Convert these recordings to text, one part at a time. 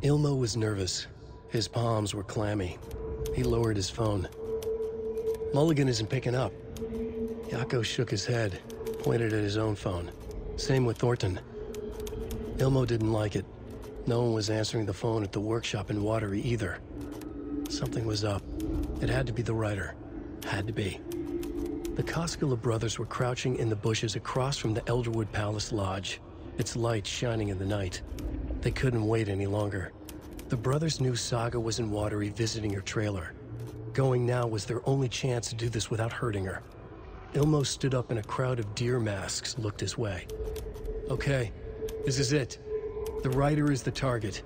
Ilmo was nervous. His palms were clammy. He lowered his phone. Mulligan isn't picking up. Yako shook his head, pointed at his own phone. Same with Thornton. Ilmo didn't like it. No one was answering the phone at the workshop in Watery either. Something was up. It had to be the writer. Had to be. The Koskela brothers were crouching in the bushes across from the Elderwood Palace Lodge, its light shining in the night. They couldn't wait any longer. The brothers knew Saga was in Watery visiting her trailer. Going now was their only chance to do this without hurting her. Ilmo stood up and a crowd of deer masks looked his way. Okay, this is it. The writer is the target.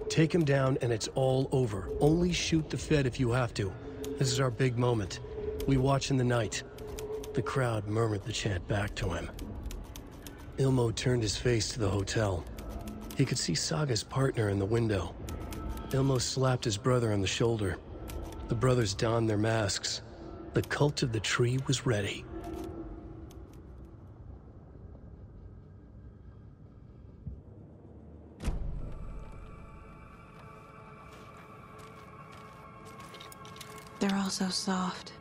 Take him down and it's all over. Only shoot the Fed if you have to. This is our big moment. We watch in the night. The crowd murmured the chant back to him. Ilmo turned his face to the hotel. He could see Saga's partner in the window. Ilmo slapped his brother on the shoulder. The brothers donned their masks. The cult of the tree was ready. They're all so soft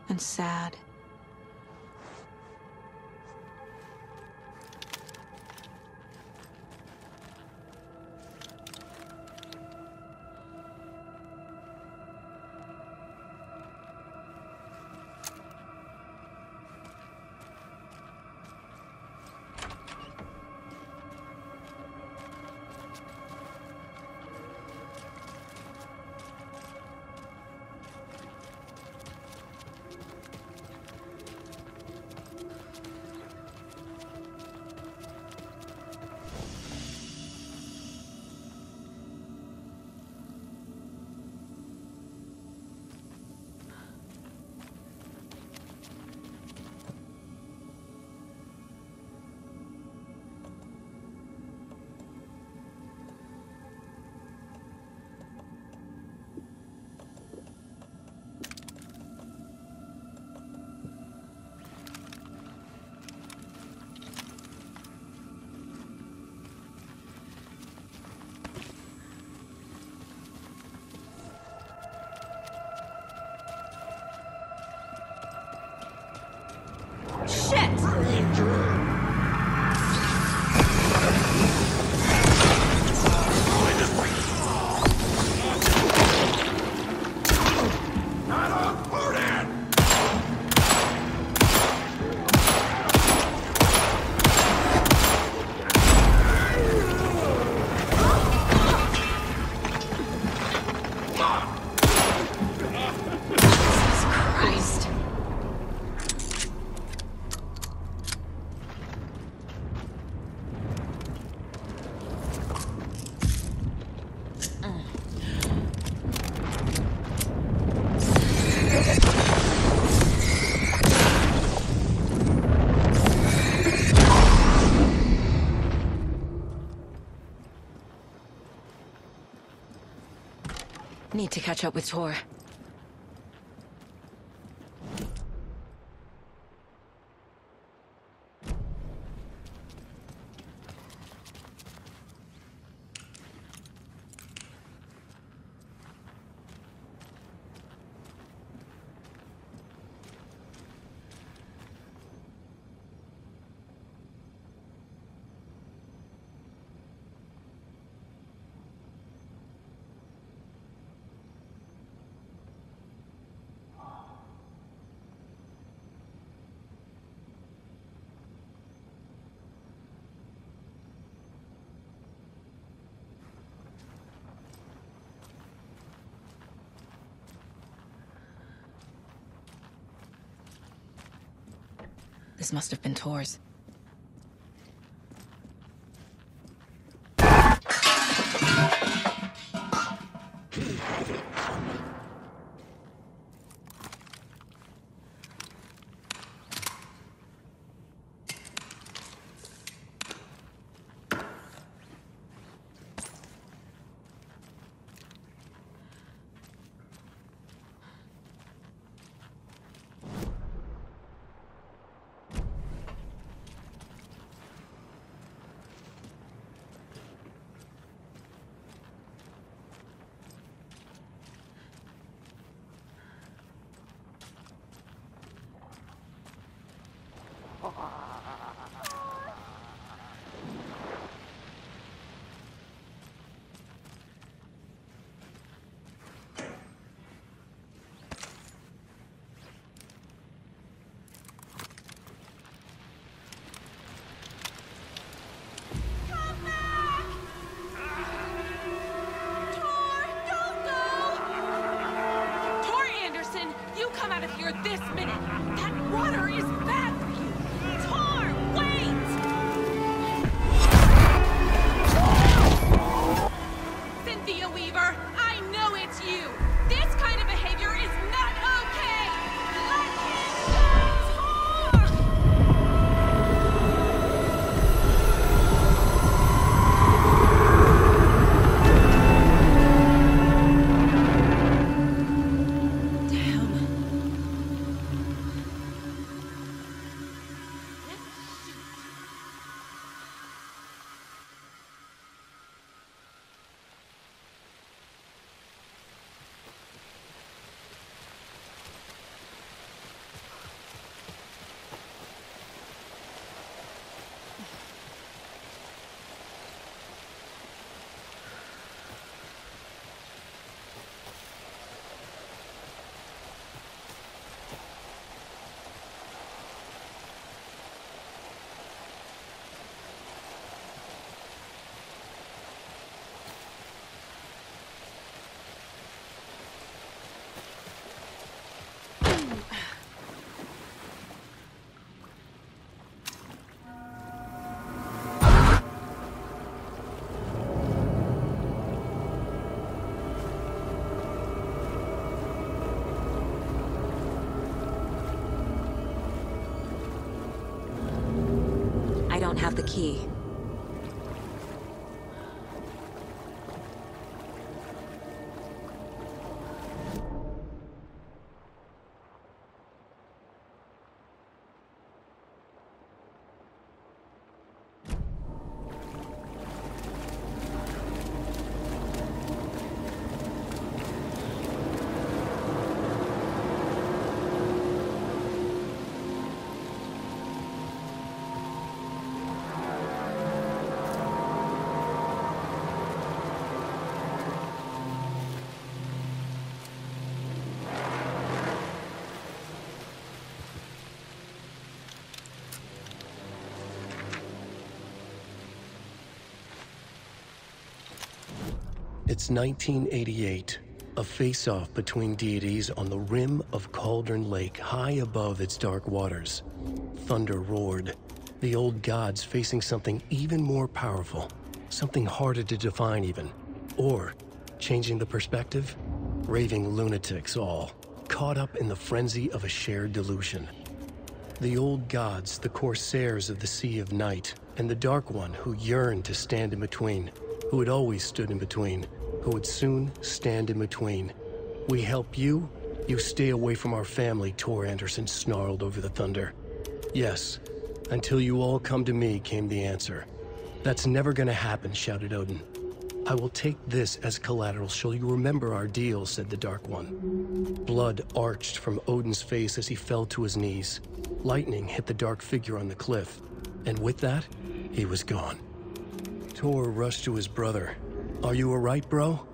and sad. Need to catch up with Tor. This must have been Tor's. This minute! That water is bad for you! Tor, wait! Cynthia Weaver, I know it's you! This kind of behavior is not okay! Let him I don't have the key. It's 1988, a face-off between deities on the rim of Cauldron Lake, high above its dark waters. Thunder roared, the old gods facing something even more powerful, something harder to define even. Or, changing the perspective, raving lunatics all, caught up in the frenzy of a shared delusion. The old gods, the corsairs of the Sea of Night, and the Dark One who yearned to stand in between, who had always stood in between, who would soon stand in between. We help you, you stay away from our family, Tor Anderson snarled over the thunder. Yes, until you all come to me, came the answer. That's never gonna happen, shouted Odin. I will take this as collateral, shall you remember our deal, said the Dark One. Blood arched from Odin's face as he fell to his knees. Lightning hit the dark figure on the cliff, and with that, he was gone. Tor rushed to his brother. Are you alright, bro?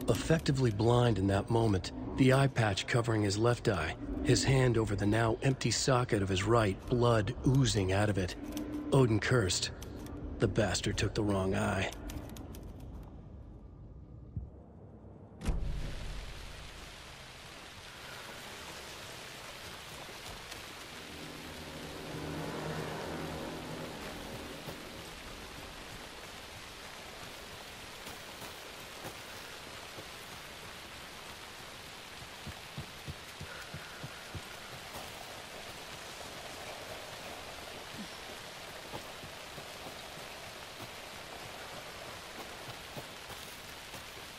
Effectively blind in that moment, the eye patch covering his left eye, his hand over the now empty socket of his right, blood oozing out of it. Odin cursed. The bastard took the wrong eye.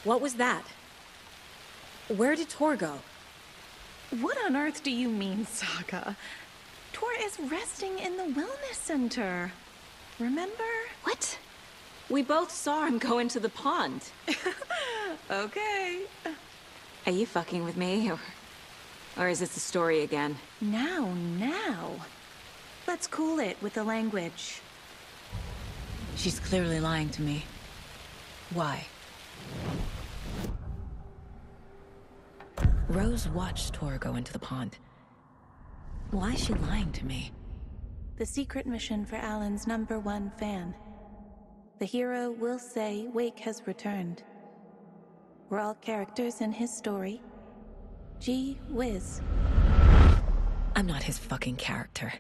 What was that? Where did Tor go? What on earth do you mean, Saga? Tor is resting in the wellness center. Remember? What? We both saw him go into the pond. Okay. Are you fucking with me, or is this the story again? Now. Let's cool it with the language. She's clearly lying to me. Why? Rose watched Tor go into the pond. Why is she lying to me? The secret mission for Alan's #1 fan. The hero will say Wake has returned. We're all characters in his story. Gee whiz. I'm not his fucking character.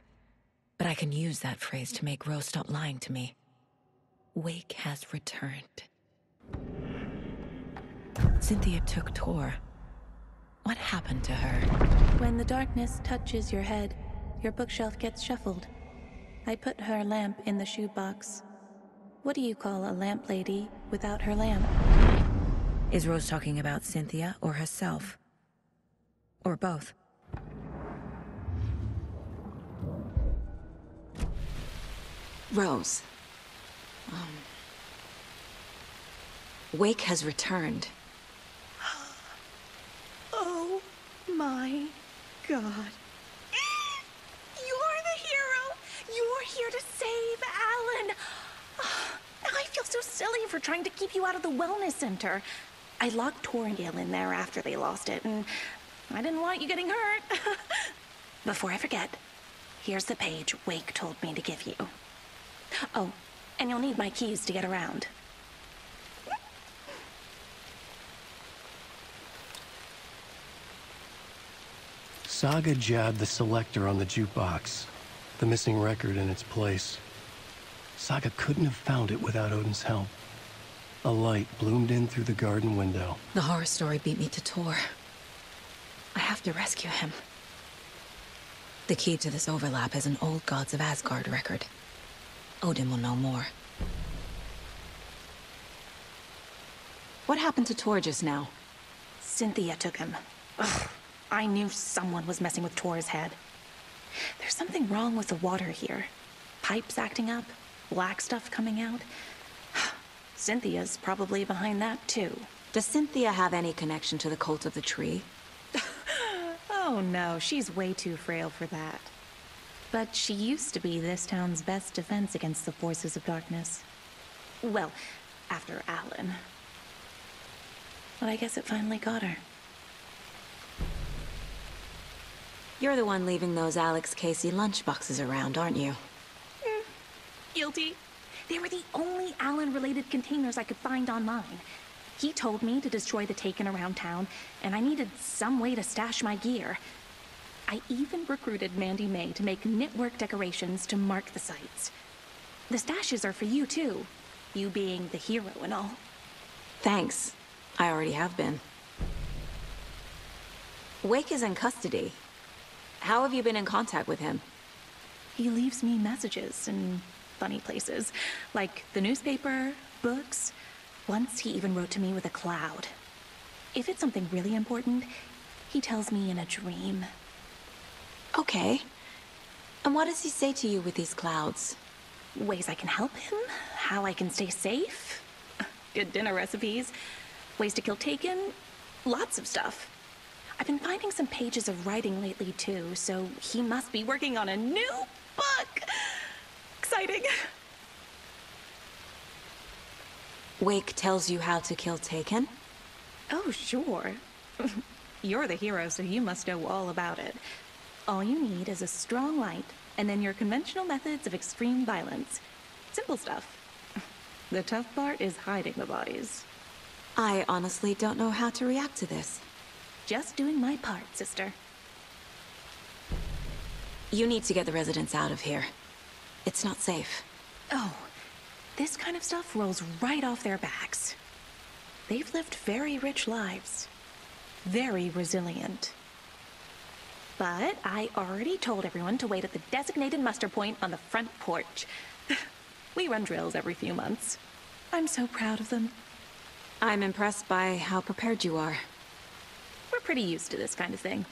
But I can use that phrase to make Rose stop lying to me. Wake has returned. Cynthia took Tor. What happened to her? When the darkness touches your head, your bookshelf gets shuffled. I put her lamp in the shoebox. What do you call a lamp lady without her lamp? Is Rose talking about Cynthia or herself? Or both? Rose. Wake has returned. Oh my God. You're the hero! You're here to save Alan! I feel so silly for trying to keep you out of the wellness center. I locked Tor and Gale in there after they lost it, and I didn't want you getting hurt. Before I forget, here's the page Wake told me to give you. Oh, and you'll need my keys to get around. Saga jabbed the selector on the jukebox, the missing record in its place. Saga couldn't have found it without Odin's help. A light bloomed in through the garden window. The horror story beat me to Tor. I have to rescue him. The key to this overlap is an old Gods of Asgard record. Odin will know more. What happened to Tor just now? Cynthia took him. Ugh, I knew someone was messing with Tor's head. There's something wrong with the water here. Pipes acting up, black stuff coming out. Cynthia's probably behind that too. Does Cynthia have any connection to the cult of the tree? Oh no, she's way too frail for that. But she used to be this town's best defense against the forces of darkness. Well, after Alan. But I guess it finally got her. You're the one leaving those Alex Casey lunchboxes around, aren't you? Guilty. They were the only Alan-related containers I could find online. He told me to destroy the Taken around town, and I needed some way to stash my gear. I even recruited Mandy May to make knitwork decorations to mark the sites. The stashes are for you, too. You being the hero and all. Thanks. I already have been. Wake is in custody. How have you been in contact with him? He leaves me messages in funny places, like the newspaper, books. Once he even wrote to me with a cloud. If it's something really important, he tells me in a dream. Okay. And what does he say to you with these clouds? Ways I can help him, how I can stay safe, good dinner recipes, ways to kill Taken, lots of stuff. I've been finding some pages of writing lately too, so he must be working on a new book. Exciting. Wake tells you how to kill Taken? Oh, sure. You're the hero, so you must know all about it. All you need is a strong light, and then your conventional methods of extreme violence. Simple stuff. The tough part is hiding the bodies. I honestly don't know how to react to this. Just doing my part, sister. You need to get the residents out of here. It's not safe. Oh, this kind of stuff rolls right off their backs. They've lived very rich lives. Very resilient. But I already told everyone to wait at the designated muster point on the front porch. We run drills every few months. I'm so proud of them. I'm impressed by how prepared you are. We're pretty used to this kind of thing.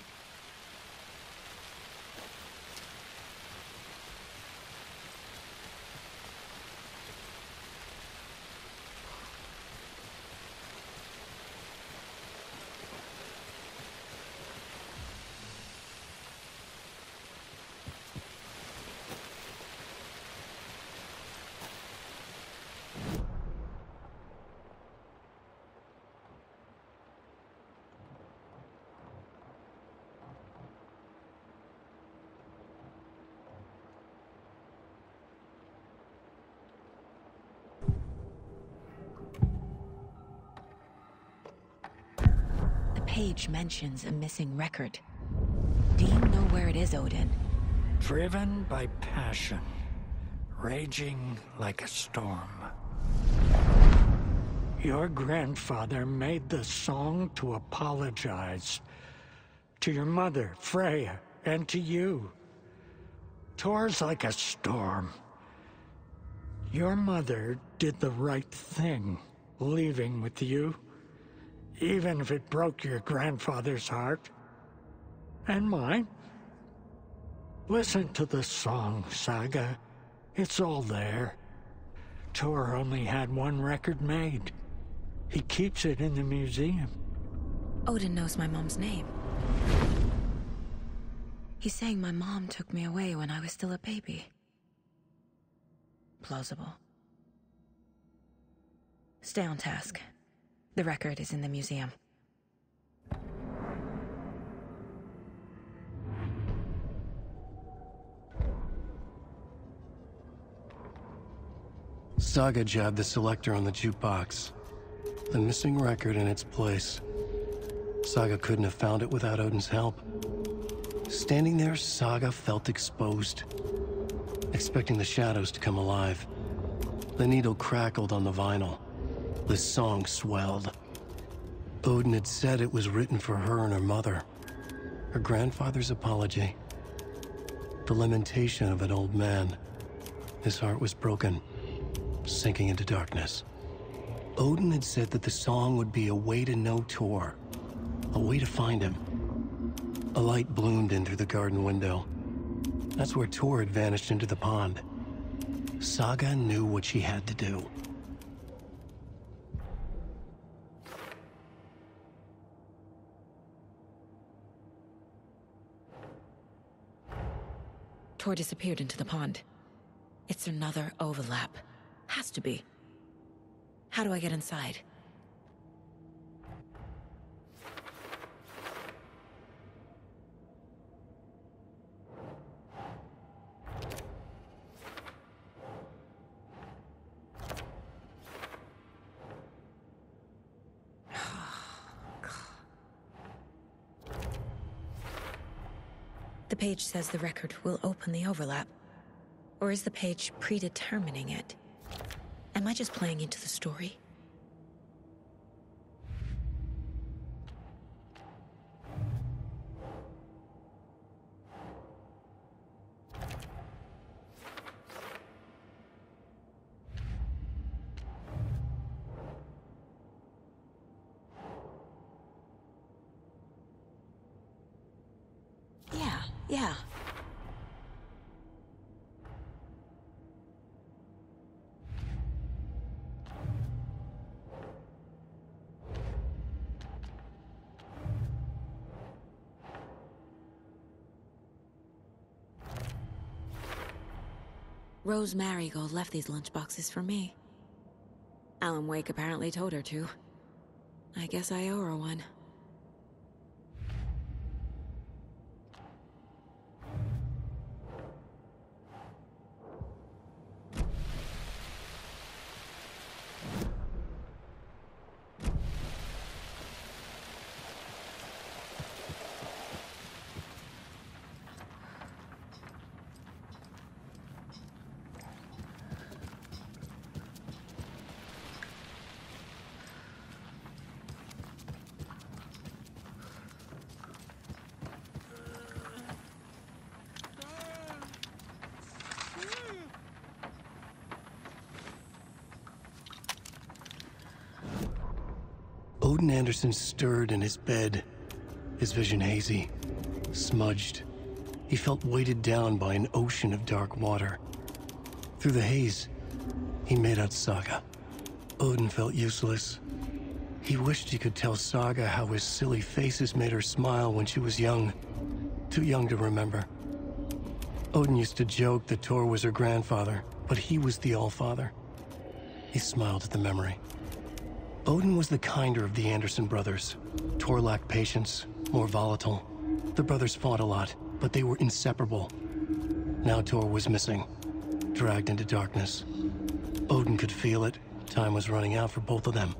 page mentions a missing record. Do you know where it is, Odin? Driven by passion, raging like a storm. Your grandfather made the song to apologize. To your mother, Freya, and to you. Tor's like a storm. Your mother did the right thing, leaving with you. Even if it broke your grandfather's heart. And mine. Listen to the song, Saga. It's all there. Tor only had one record made. He keeps it in the museum. Odin knows my mom's name. He's saying my mom took me away when I was still a baby. Plausible. Stay on task. The record is in the museum. Saga jabbed the selector on the jukebox. The missing record in its place. Saga couldn't have found it without Odin's help. Standing there, Saga felt exposed, expecting the shadows to come alive. The needle crackled on the vinyl. The song swelled. Odin had said it was written for her and her mother. Her grandfather's apology. The lamentation of an old man. His heart was broken, sinking into darkness. Odin had said that the song would be a way to know Tor, a way to find him. A light bloomed in through the garden window. That's where Tor had vanished into the pond. Saga knew what she had to do. Tor disappeared into the pond. It's another overlap. Has to be. How do I get inside? The page says the record will open the overlap. Or is the page predetermining it? Am I just playing into the story? Yeah. Rose Marigold left these lunchboxes for me. Alan Wake apparently told her to. I guess I owe her one. Odin Anderson stirred in his bed, his vision hazy, smudged. He felt weighted down by an ocean of dark water. Through the haze, he made out Saga. Odin felt useless. He wished he could tell Saga how his silly faces made her smile when she was young. Too young to remember. Odin used to joke that Tor was her grandfather, but he was the Allfather. He smiled at the memory. Odin was the kinder of the Anderson brothers. Tor lacked patience, more volatile. The brothers fought a lot, but they were inseparable. Now Tor was missing, dragged into darkness. Odin could feel it. Time was running out for both of them.